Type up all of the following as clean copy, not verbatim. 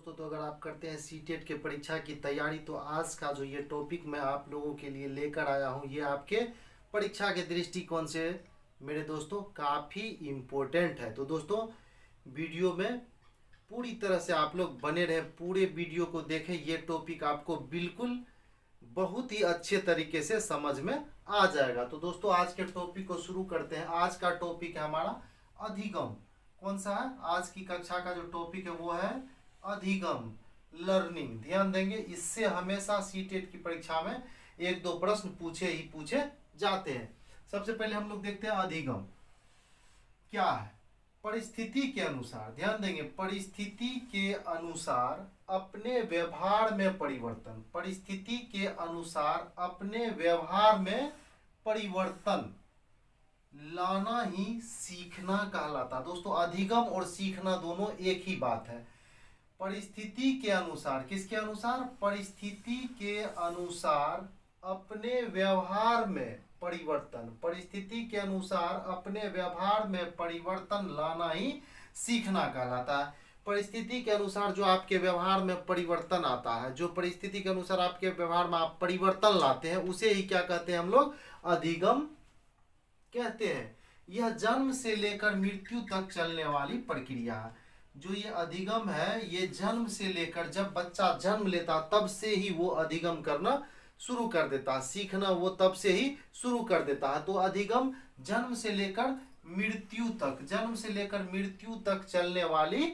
दोस्तों, तो अगर आप करते हैं सीटेट के परीक्षा की तैयारी तो आज का जो ये टॉपिक मैं आप लोगों के लिए लेकर आया हूँ ये आपके परीक्षा के दृष्टिकोण से मेरे दोस्तों काफ़ी इम्पोर्टेंट है। तो दोस्तों वीडियो में पूरी तरह से आप लोग बने रहें, पूरे वीडियो को देखें। ये टॉपिक आपको बिल्कुल बहुत ही अच्छे तरीके से समझ में आ जाएगा। तो दोस्तों आज के टॉपिक को शुरू करते हैं। आज का टॉपिक है हमारा अधिगम। कौन सा है? आज की कक्षा का जो टॉपिक है वो है अधिगम, लर्निंग। ध्यान देंगे, इससे हमेशा सीटेट की परीक्षा में एक दो प्रश्न पूछे जाते हैं। सबसे पहले हम लोग देखते हैं अधिगम क्या है। परिस्थिति के अनुसार, ध्यान देंगे, परिस्थिति के अनुसार अपने व्यवहार में परिवर्तन, परिस्थिति के अनुसार अपने व्यवहार में परिवर्तन लाना ही सीखना कहलाता। दोस्तों अधिगम और सीखना दोनों एक ही बात है। परिस्थिति के अनुसार, किसके अनुसार? परिस्थिति के अनुसार अपने व्यवहार में परिवर्तन, परिस्थिति के अनुसार अपने व्यवहार में परिवर्तन लाना ही सीखना कहलाता है। परिस्थिति के अनुसार जो आपके व्यवहार में परिवर्तन आता है, जो परिस्थिति के अनुसार आपके व्यवहार में आप परिवर्तन लाते हैं, उसे ही क्या कहते हैं हम लोग? अधिगम कहते हैं। यह जन्म से लेकर मृत्यु तक चलने वाली प्रक्रिया है। जो ये अधिगम है ये जन्म से लेकर, जब बच्चा जन्म लेता तब से ही वो अधिगम करना शुरू कर देता है, सीखना वो तब से ही शुरू कर देता है। तो अधिगम जन्म से लेकर मृत्यु तक, जन्म से लेकर मृत्यु तक चलने वाली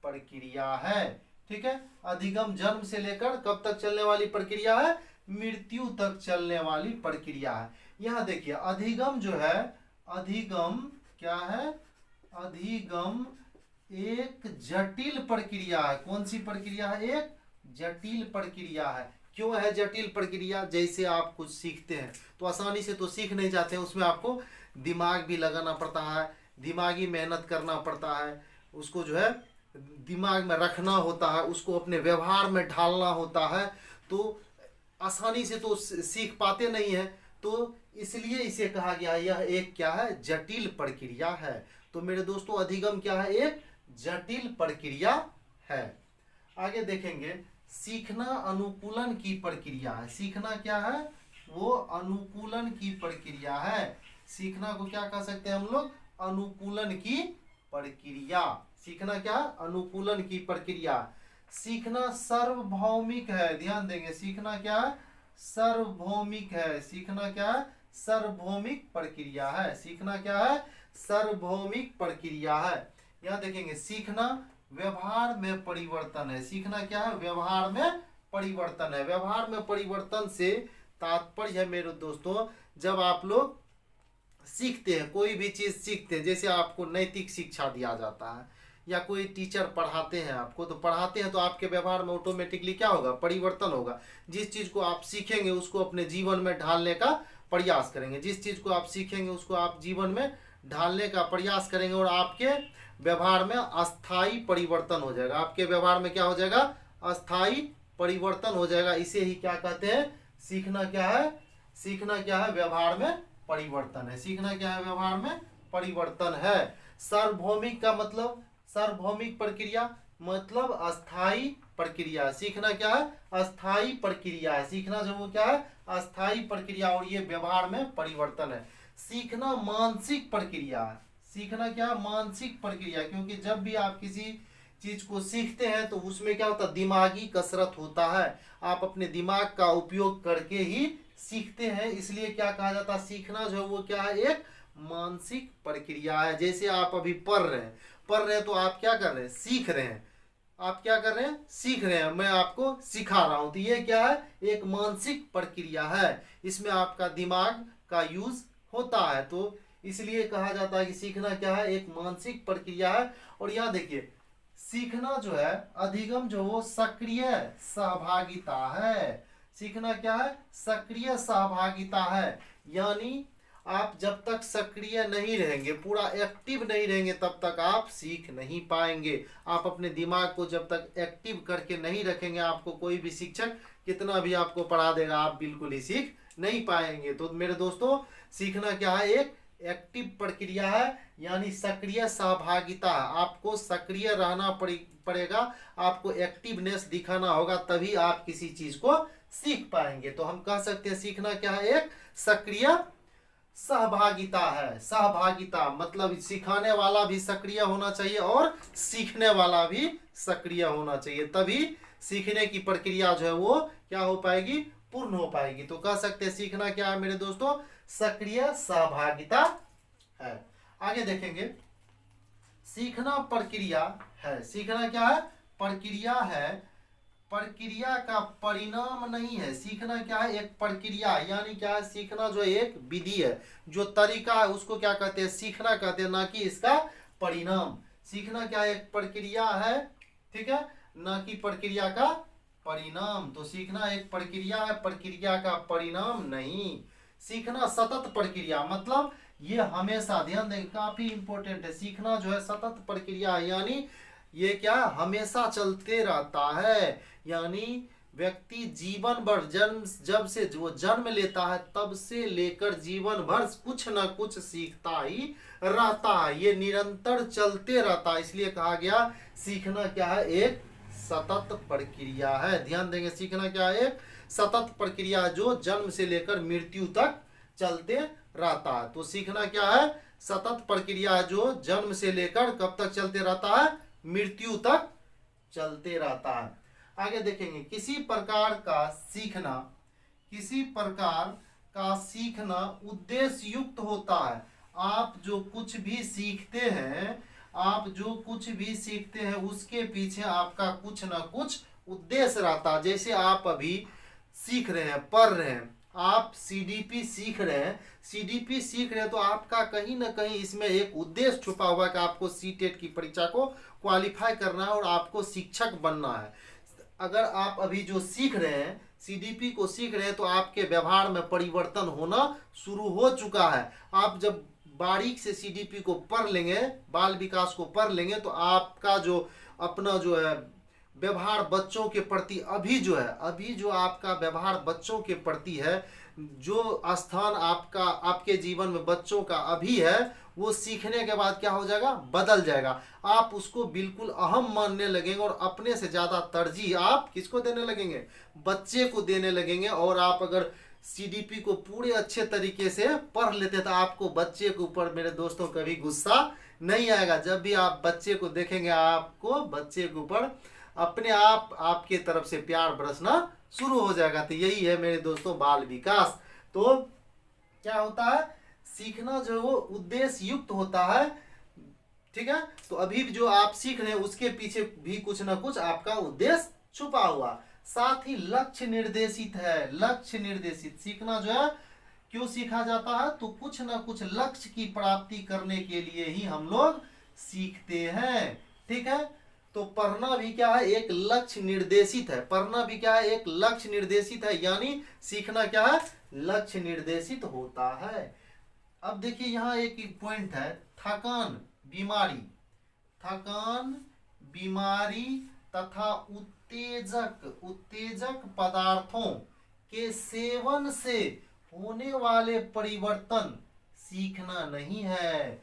प्रक्रिया है। ठीक है, अधिगम जन्म से लेकर कब तक चलने वाली प्रक्रिया है? मृत्यु तक चलने वाली प्रक्रिया है। यहाँ देखिए अधिगम जो है, अधिगम क्या है? अधिगम एक जटिल प्रक्रिया है। कौन सी प्रक्रिया है? एक जटिल प्रक्रिया है। क्यों है जटिल प्रक्रिया? जैसे आप कुछ सीखते हैं तो आसानी से तो सीख नहीं जाते हैं, उसमें आपको दिमाग भी लगाना पड़ता है, दिमागी मेहनत करना पड़ता है, उसको जो है दिमाग में रखना होता है, उसको अपने व्यवहार में ढालना होता है। तो आसानी से तो सीख पाते नहीं है, तो इसलिए इसे कहा गया है यह एक क्या है? जटिल प्रक्रिया है। तो मेरे दोस्तों अधिगम क्या है? एक जटिल प्रक्रिया है। आगे देखेंगे, सीखना अनुकूलन की प्रक्रिया है। सीखना क्या है? वो अनुकूलन की प्रक्रिया है। सीखना को क्या कह सकते हैं हम लोग? अनुकूलन की प्रक्रिया। सीखना क्या है? अनुकूलन की प्रक्रिया। सीखना सार्वभौमिक है। ध्यान देंगे, सीखना क्या है? सार्वभौमिक है। सीखना क्या है? सार्वभौमिक प्रक्रिया है। सीखना क्या है? सार्वभौमिक प्रक्रिया है। यहाँ देखेंगे, सीखना व्यवहार में परिवर्तन है। सीखना क्या है? व्यवहार में परिवर्तन है। व्यवहार में परिवर्तन से तात्पर्य है मेरे दोस्तों, जब आप लोग सीखते हैं, कोई भी चीज सीखते हैं, जैसे आपको नैतिक शिक्षा दिया जाता है या कोई टीचर पढ़ाते हैं आपको, तो पढ़ाते हैं तो आपके व्यवहार में ऑटोमेटिकली क्या होगा? परिवर्तन होगा। जिस चीज को आप सीखेंगे उसको अपने जीवन में ढालने का प्रयास करेंगे। जिस चीज को आप सीखेंगे उसको आप जीवन में ढालने का प्रयास करेंगे और आपके व्यवहार में अस्थाई परिवर्तन हो जाएगा। आपके व्यवहार में क्या हो जाएगा? अस्थाई परिवर्तन हो जाएगा। इसे ही क्या कहते हैं? सीखना क्या है? सीखना क्या है? व्यवहार में परिवर्तन है। सीखना क्या है? व्यवहार में परिवर्तन है। सार्वभौमिक का मतलब, सार्वभौमिक प्रक्रिया मतलब अस्थाई प्रक्रिया। सीखना क्या है? अस्थाई प्रक्रिया है। सीखना जो वो क्या है? अस्थाई प्रक्रिया, और ये व्यवहार में परिवर्तन है। सीखना मानसिक प्रक्रिया है। सीखना क्या? मानसिक प्रक्रिया, क्योंकि जब भी आप किसी चीज को सीखते हैं तो उसमें क्या होता है? दिमागी कसरत होता है। आप अपने दिमाग का उपयोग करके ही सीखते हैं, इसलिए क्या कहा जाता है? सीखना जो है वो क्या है? एक मानसिक प्रक्रिया है। जैसे आप अभी पढ़ रहे हैं तो आप क्या कर रहे हैं? सीख रहे हैं। आप क्या कर रहे हैं? सीख रहे हैं। मैं आपको सिखा रहा हूं, तो ये क्या है? एक मानसिक प्रक्रिया है। इसमें आपका दिमाग का यूज होता है, तो इसलिए कहा जाता है कि सीखना क्या है? एक मानसिक प्रक्रिया है। और यहाँ देखिए, सीखना जो है, अधिगम जो वो सक्रिय सहभागिता है। सीखना क्या है? सक्रिय सहभागिता है। यानी आप जब तक सक्रिय नहीं रहेंगे, पूरा एक्टिव नहीं रहेंगे, तब तक आप सीख नहीं पाएंगे। आप अपने दिमाग को जब तक एक्टिव करके नहीं रखेंगे, आपको कोई भी शिक्षक कितना भी आपको पढ़ा देगा, आप बिल्कुल ही सीख नहीं पाएंगे। तो मेरे दोस्तों सीखना क्या है? एक एक्टिव प्रक्रिया है, यानी सक्रिय सहभागिता। आपको सक्रिय रहना पड़ेगा, आपको एक्टिवनेस दिखाना होगा, तभी आप किसी चीज को सीख पाएंगे। तो हम कह सकते हैं सीखना क्या है, एक सक्रिय सहभागिता है। सहभागिता मतलब सिखाने वाला भी सक्रिय होना चाहिए और सीखने वाला भी सक्रिय होना चाहिए, तभी सीखने की प्रक्रिया जो है वो क्या हो पाएगी, पूर्ण हो पाएगी। तो कह सकते हैं सीखना क्या है मेरे दोस्तों, सक्रिय सहभागिता है। आगे देखेंगे, सीखना प्रक्रिया है। सीखना क्या है, प्रक्रिया है, प्रक्रिया का परिणाम नहीं है। सीखना क्या है, एक प्रक्रिया, यानी क्या है, सीखना जो एक विधि है, जो तरीका है, उसको क्या कहते हैं, सीखना कहते हैं, ना कि इसका परिणाम। सीखना क्या है, एक प्रक्रिया है, ठीक है, ना कि प्रक्रिया का परिणाम। तो सीखना एक प्रक्रिया है, प्रक्रिया का परिणाम नहीं। सीखना सतत प्रक्रिया, मतलब ये हमेशा, ध्यान देंगे काफी इंपॉर्टेंट है, सीखना जो है सतत प्रक्रिया है, यानी ये क्या हमेशा चलते रहता है। यानी व्यक्ति जीवन भर, जब से वो जन्म लेता है तब से लेकर जीवन भर कुछ ना कुछ सीखता ही रहता है, ये निरंतर चलते रहता है। इसलिए कहा गया सीखना क्या है, एक सतत प्रक्रिया है। ध्यान देंगे, सीखना क्या है, एक सतत प्रक्रिया जो जन्म से लेकर मृत्यु तक चलते रहता है। तो सीखना क्या है, सतत प्रक्रिया जो जन्म से लेकर कब तक चलते रहता है, मृत्यु तक चलते रहता है। आगे देखेंगे, किसी प्रकार का सीखना, किसी प्रकार का सीखना उद्देश्य युक्त होता है। आप जो कुछ भी सीखते हैं, आप जो कुछ भी सीखते हैं उसके पीछे आपका कुछ ना कुछ उद्देश्य रहता है। जैसे आप अभी सीख रहे हैं, पढ़ रहे हैं, आप सीडीपी सीख रहे हैं, सीडीपी सीख रहे हैं, तो आपका कहीं ना कहीं इसमें एक उद्देश्य छुपा हुआ है कि आपको सीटेट की परीक्षा को क्वालिफाई करना है और आपको शिक्षक बनना है। अगर आप अभी जो सीख रहे हैं, सीडीपी को सीख रहे हैं, तो आपके व्यवहार में परिवर्तन होना शुरू हो चुका है। आप जब बारीक से सीडीपी को पढ़ लेंगे, बाल विकास को पढ़ लेंगे, तो आपका जो अपना जो है व्यवहार बच्चों के प्रति, अभी जो है, अभी जो आपका व्यवहार बच्चों के प्रति है, जो स्थान आपका आपके जीवन में बच्चों का अभी है, वो सीखने के बाद क्या हो जाएगा, बदल जाएगा। आप उसको बिल्कुल अहम मानने लगेंगे और अपने से ज़्यादा तरजीह आप किसको देने लगेंगे, बच्चे को देने लगेंगे। और आप अगर सीडीपी को पूरे अच्छे तरीके से पढ़ लेते तो आपको बच्चे के ऊपर मेरे दोस्तों कभी गुस्सा नहीं आएगा। जब भी आप बच्चे को देखेंगे, आपको बच्चे के ऊपर अपने आप आपके तरफ से प्यार बरसना शुरू हो जाएगा। तो यही है मेरे दोस्तों बाल विकास। तो क्या होता है, सीखना जो वो उद्देश्य युक्त होता है, ठीक है। तो अभी जो आप सीख रहे हैं उसके पीछे भी कुछ ना कुछ आपका उद्देश्य छुपा हुआ, साथ ही लक्ष्य निर्देशित है। लक्ष्य निर्देशित सीखना जो है क्यों सीखा जाता है, तो कुछ ना कुछ लक्ष्य की प्राप्ति करने के लिए ही हम लोग सीखते हैं, ठीक है। तो पढ़ना भी क्या है, एक लक्ष्य निर्देशित है। पढ़ना भी क्या है, एक लक्ष्य निर्देशित है, यानी सीखना क्या है, लक्ष्य निर्देशित होता है। अब देखिए यहाँ एक पॉइंट है, थकान, बीमारी, थकान, बीमारी तथा उत्तेजक पदार्थों के सेवन से होने वाले परिवर्तन सीखना नहीं है।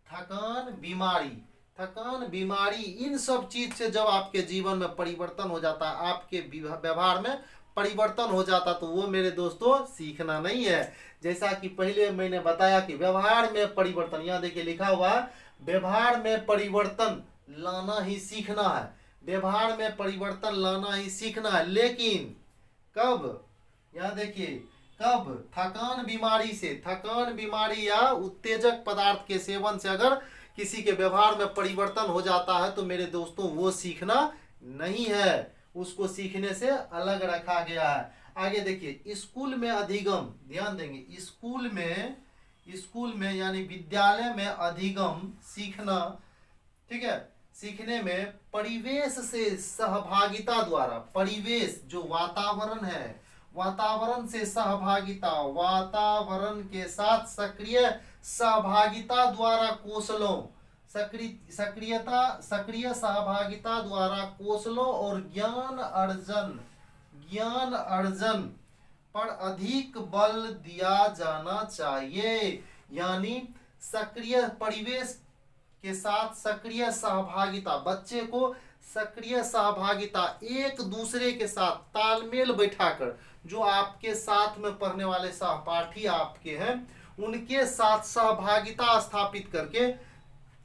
थकान, बीमारी, थकान, बीमारी, इन सब चीज से जब आपके जीवन में परिवर्तन हो जाता है, आपके व्यवहार में परिवर्तन हो जाता, तो वो मेरे दोस्तों सीखना नहीं है। जैसा कि पहले मैंने बताया कि व्यवहार में परिवर्तन, यहाँ देखिए लिखा हुआ है, व्यवहार में परिवर्तन लाना ही सीखना है। व्यवहार में परिवर्तन लाना ही सीखना है, लेकिन कब, यहाँ देखिए कब, थकान बीमारी से, थकान बीमारी या उत्तेजक पदार्थ के सेवन से अगर किसी के व्यवहार में परिवर्तन हो जाता है तो मेरे दोस्तों वो सीखना नहीं है, उसको सीखने से अलग रखा गया है। आगे देखिए, स्कूल में अधिगम, ध्यान देंगे, स्कूल में यानी विद्यालय में अधिगम सीखना, ठीक है, सीखने में परिवेश से सहभागिता द्वारा, परिवेश जो वातावरण है, वातावरण से सहभागिता, वातावरण के साथ सक्रिय सहभागिता द्वारा कौशलों, सक्रिय सहभागिता द्वारा कौशलों और ज्ञान अर्जन पर अधिक बल दिया जाना चाहिए। यानी सक्रिय परिवेश के साथ सक्रिय सहभागिता, बच्चे को सक्रिय सहभागिता, एक दूसरे के साथ तालमेल बैठाकर, जो आपके साथ में पढ़ने वाले सहपाठी आपके हैं उनके साथ सहभागिता स्थापित करके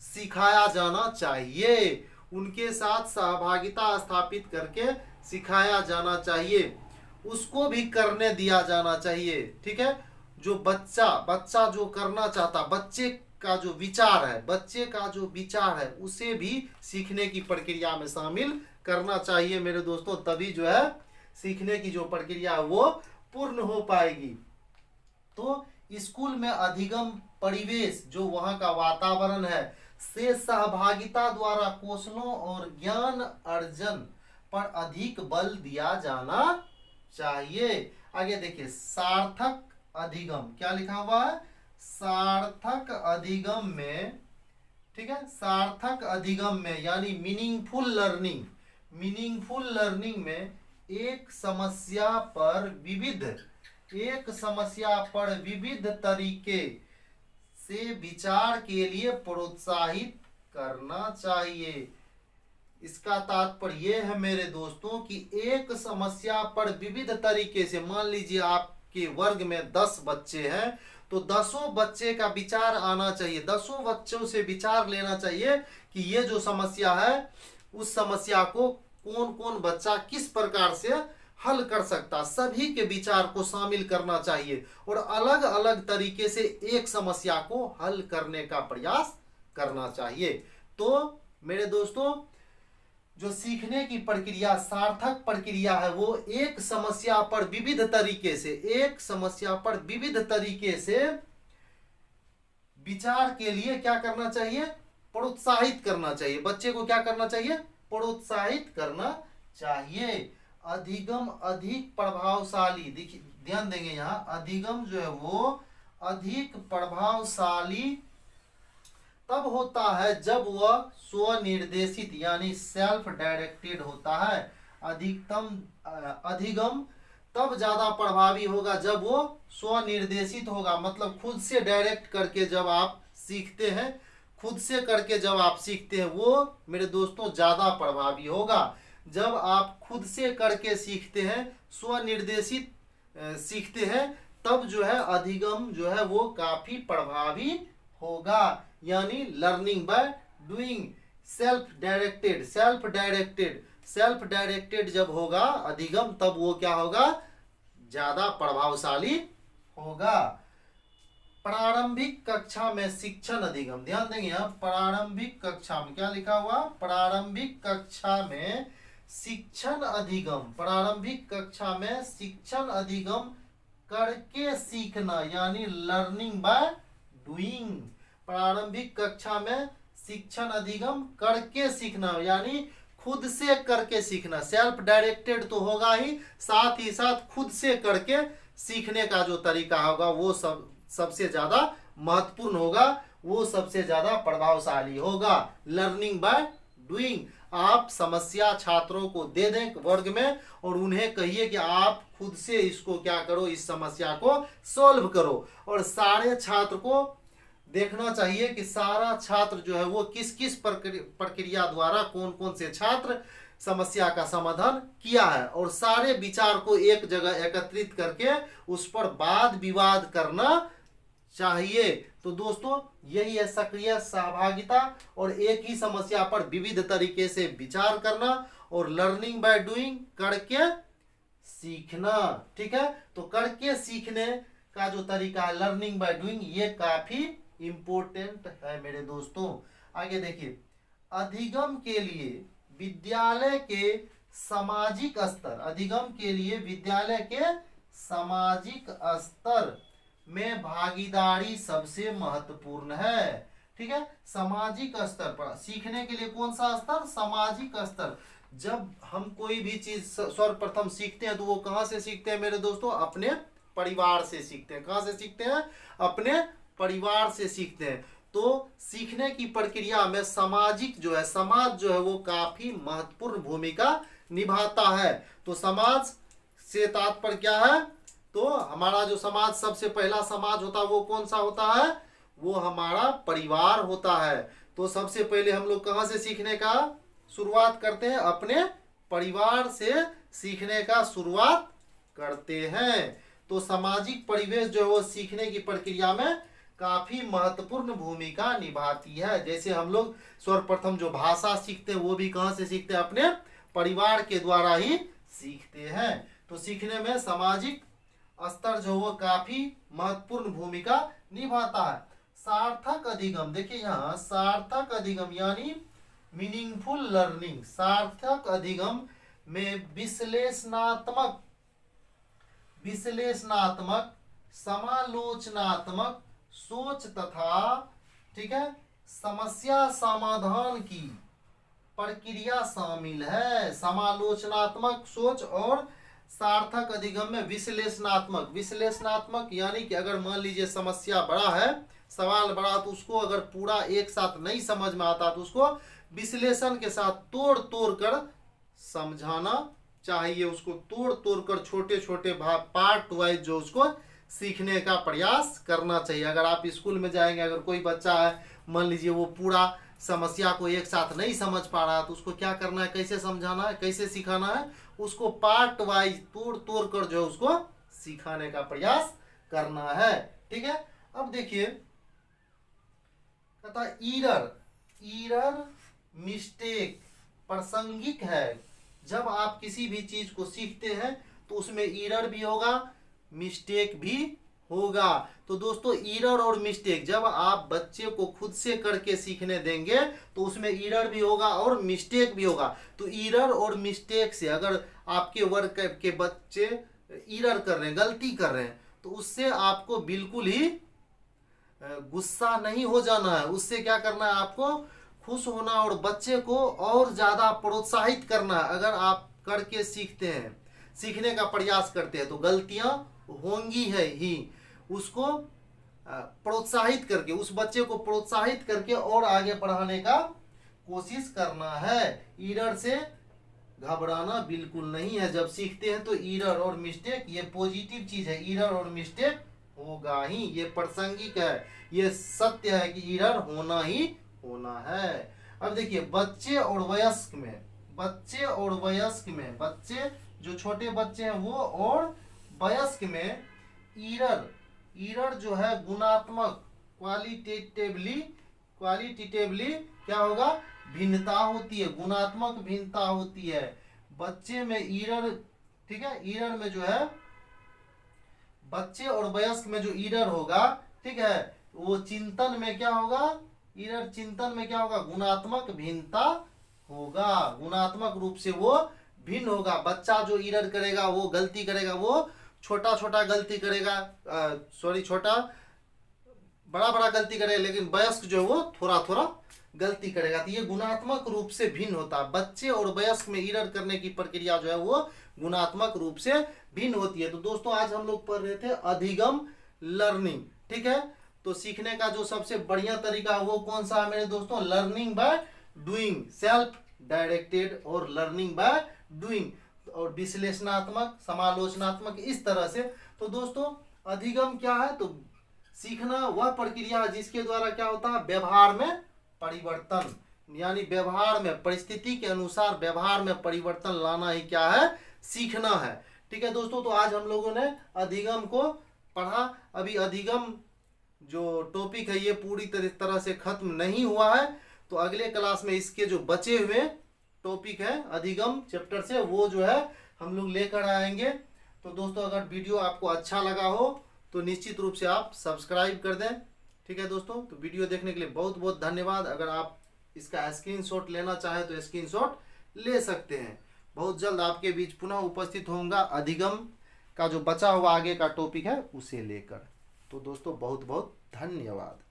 सिखाया जाना चाहिए। उनके साथ सहभागिता स्थापित करके सिखाया जाना चाहिए, उसको भी करने दिया जाना चाहिए। ठीक है, जो बच्चा जो करना चाहता, बच्चे का जो विचार है उसे भी सीखने की प्रक्रिया में शामिल करना चाहिए मेरे दोस्तों, तभी जो है सीखने की जो प्रक्रिया है वो पूर्ण हो पाएगी। तो स्कूल में अधिगम परिवेश, जो वहाँ का वातावरण है, से सहभागिता द्वारा कौशलों और ज्ञान अर्जन पर अधिक बल दिया जाना चाहिए। आगे देखिए, सार्थक अधिगम, क्या लिखा हुआ है? सार्थक अधिगम में, ठीक है, सार्थक अधिगम में यानी मीनिंगफुल लर्निंग में एक समस्या पर विविध तरीके से विचार के लिए प्रोत्साहित करना चाहिए। इसका तात्पर्य यह है मेरे दोस्तों कि एक समस्या पर विविध तरीके से, मान लीजिए आपके वर्ग में 10 बच्चे हैं तो 10 बच्चे का विचार आना चाहिए, 10 बच्चों से विचार लेना चाहिए कि ये जो समस्या है उस समस्या को कौन कौन बच्चा किस प्रकार से हल कर सकता, सभी के विचार को शामिल करना चाहिए और अलग अलग तरीके से एक समस्या को हल करने का प्रयास करना चाहिए। तो मेरे दोस्तों, जो सीखने की प्रक्रिया सार्थक प्रक्रिया है वो एक समस्या पर विविध तरीके से विचार के लिए क्या करना चाहिए? प्रोत्साहित करना चाहिए। बच्चे को क्या करना चाहिए? प्रोत्साहित करना चाहिए। अधिगम अधिक प्रभावशाली, देखिए ध्यान देंगे यहाँ, अधिगम जो है वो अधिक प्रभावशाली तब होता है जब वह स्वनिर्देशित यानी सेल्फ डायरेक्टेड होता है। अधिगम तब ज्यादा प्रभावी होगा जब वो स्वनिर्देशित होगा, मतलब खुद से डायरेक्ट करके जब आप सीखते हैं, वो मेरे दोस्तों ज्यादा प्रभावी होगा। जब आप खुद से करके सीखते हैं, स्वनिर्देशित सीखते हैं, तब जो है अधिगम जो है वो काफी प्रभावी होगा। यानी learning by doing, self directed जब होगा अधिगम, तब वो क्या होगा? ज्यादा प्रभावशाली होगा। प्रारंभिक कक्षा में शिक्षण अधिगम, ध्यान देंगे यहाँ, प्रारंभिक कक्षा में क्या लिखा हुआ? प्रारंभिक कक्षा में शिक्षण अधिगम करके सीखना यानी लर्निंग बाय डूइंग। प्रारंभिक कक्षा में शिक्षण अधिगम करके सीखना यानी खुद से करके सीखना। सेल्फ डायरेक्टेड तो होगा ही, साथ ही साथ खुद से करके सीखने का जो तरीका होगा वो सबसे ज्यादा महत्वपूर्ण होगा, वो सबसे ज्यादा प्रभावशाली होगा। Learning by doing. आप समस्या छात्रों को दे दें वर्ग में और उन्हें कहिए कि आप खुद से इसको क्या करो, इस समस्या को सॉल्व करो। और सारे छात्र को देखना चाहिए कि सारा छात्र जो है वो किस किस प्रक्रिया द्वारा, कौन कौन से छात्र समस्या का समाधान किया है, और सारे विचार को एक जगह एकत्रित करके उस पर वाद विवाद करना चाहिए। तो दोस्तों, यही है सक्रिय सहभागिता, और एक ही समस्या पर विविध तरीके से विचार करना और लर्निंग बाय डूइंग, करके सीखना। ठीक है, तो करके सीखने का जो तरीका है लर्निंग बाय डूइंग, ये काफी इंपोर्टेंट है मेरे दोस्तों। आगे देखिए, अधिगम के लिए विद्यालय के सामाजिक स्तर में भागीदारी सबसे महत्वपूर्ण है। ठीक है, सामाजिक स्तर पर सीखने के लिए कौन सा स्तर? सामाजिक स्तर। जब हम कोई भी चीज सर्वप्रथम सीखते हैं तो वो कहाँ से सीखते हैं मेरे दोस्तों? अपने परिवार से सीखते हैं। कहाँ से सीखते हैं? अपने परिवार से सीखते हैं। तो सीखने की प्रक्रिया में समाज जो है वो काफी महत्वपूर्ण भूमिका निभाता है। तो समाज से तात्पर्य क्या है? तो हमारा जो समाज, सबसे पहला समाज होता है वो कौन सा होता है? वो हमारा परिवार होता है। तो सबसे पहले हम लोग कहाँ से सीखने का शुरुआत करते हैं? अपने परिवार से सीखने का शुरुआत करते हैं। तो सामाजिक परिवेश जो है वो सीखने की प्रक्रिया में काफी महत्वपूर्ण भूमिका निभाती है। जैसे हम लोग सर्वप्रथम जो भाषा सीखते हैं वो भी कहाँ से सीखते हैं? अपने परिवार के द्वारा ही सीखते हैं। तो सीखने में सामाजिक स्तर जो वो काफी महत्वपूर्ण भूमिका निभाता है। सार्थक अधिगम, देखिए यहाँ सार्थक अधिगम यानी मीनिंगफुल लर्निंग। सार्थक अधिगम में विश्लेषणात्मक समालोचनात्मक सोच तथा, ठीक है, समस्या समाधान की प्रक्रिया शामिल है। समालोचनात्मक सोच और सार्थक अधिगम में विश्लेषणात्मक यानी कि अगर मान लीजिए समस्या बड़ा है, सवाल बड़ा, तो उसको अगर पूरा एक साथ नहीं समझ में आता तो उसको विश्लेषण के साथ तोड़ तोड़ कर समझाना चाहिए। उसको तोड़ तोड़ कर छोटे छोटे पार्ट वाइज जो उसको सीखने का प्रयास करना चाहिए। अगर आप स्कूल में जाएंगे, अगर कोई बच्चा है मान लीजिए वो पूरा समस्या को एक साथ नहीं समझ पा रहा है, तो उसको क्या करना है, कैसे समझाना है, कैसे सिखाना है? उसको पार्ट वाइज तोड़ तोड़ कर जो है उसको सिखाने का प्रयास करना है। ठीक है, अब देखिए कहता ईरर मिस्टेक प्रासंगिक है। जब आप किसी भी चीज को सीखते हैं तो उसमें ईरर भी होगा, मिस्टेक भी होगा। तो दोस्तों ईरर और मिस्टेक जब आप बच्चे को खुद से करके सीखने देंगे तो उसमें ईरर भी होगा और मिस्टेक भी होगा। तो ईरर और मिस्टेक से अगर आपके वर्ग के बच्चे ईरर कर रहे हैं, गलती कर रहे हैं, तो उससे आपको बिल्कुल ही गुस्सा नहीं हो जाना है। उससे क्या करना है, आपको खुश होना और बच्चे को और ज्यादा प्रोत्साहित करना है। अगर आप करके सीखते हैं, सीखने का प्रयास करते हैं, तो गलतियां होंगी है ही, उसको प्रोत्साहित करके, उस बच्चे को प्रोत्साहित करके और आगे बढ़ाने का कोशिश करना है। ईरर से घबराना बिल्कुल नहीं है। जब सीखते हैं तो ईरर और मिस्टेक ये पॉजिटिव चीज है, ईरर और मिस्टेक होगा ही, ये प्रासंगिक है, ये सत्य है कि ईरर होना ही होना है। अब देखिए बच्चे और वयस्क में बच्चे जो छोटे बच्चे हैं वो और वयस्क में ईरर जो है गुणात्मक क्वालिटेटिवली क्या होगा, भिन्नता होती है, गुणात्मक भिन्नता होती है। बच्चे में ईरर, ठीक है, ईरर में जो है बच्चे और वयस्क में जो ईरर होगा, ठीक है, वो चिंतन में क्या होगा, ईरर चिंतन में क्या होगा, गुणात्मक भिन्नता होगा, गुणात्मक रूप से वो भिन्न होगा। बच्चा जो ईरर करेगा, वो गलती करेगा, वो छोटा छोटा गलती करेगा, छोटा बड़ा गलती करेगा, लेकिन वयस्क जो है वो थोड़ा थोड़ा गलती करेगा। तो ये गुणात्मक रूप से भिन्न होता है। बच्चे और वयस्क में ईरर करने की प्रक्रिया जो है वो गुणात्मक रूप से भिन्न होती है। तो दोस्तों आज हम लोग पढ़ रहे थे अधिगम लर्निंग। ठीक है, तो सीखने का जो सबसे बढ़िया तरीका है वो कौन सा है मेरे दोस्तों, learning by doing, self directed और लर्निंग बाय डूइंग, और विश्लेषणात्मक, समालोचनात्मक, इस तरह से। तो दोस्तों अधिगम क्या है, तो सीखना वह प्रक्रिया है जिसके द्वारा क्या होता है, व्यवहार में परिवर्तन, यानी व्यवहार में परिस्थिति के अनुसार व्यवहार में परिवर्तन लाना ही क्या है, सीखना है। ठीक है दोस्तों, तो आज हम लोगों ने अधिगम को पढ़ा। अभी अधिगम जो टॉपिक है ये पूरी तरह से खत्म नहीं हुआ है, तो अगले क्लास में इसके जो बचे हुए टॉपिक है अधिगम चैप्टर से वो जो है हम लोग लेकर आएंगे। तो दोस्तों अगर वीडियो आपको अच्छा लगा हो तो निश्चित रूप से आप सब्सक्राइब कर दें। ठीक है दोस्तों, तो वीडियो देखने के लिए बहुत बहुत धन्यवाद। अगर आप इसका स्क्रीनशॉट लेना चाहें तो स्क्रीनशॉट ले सकते हैं। बहुत जल्द आपके बीच पुनः उपस्थित होऊंगा अधिगम का जो बचा हुआ आगे का टॉपिक है उसे लेकर। तो दोस्तों बहुत बहुत धन्यवाद।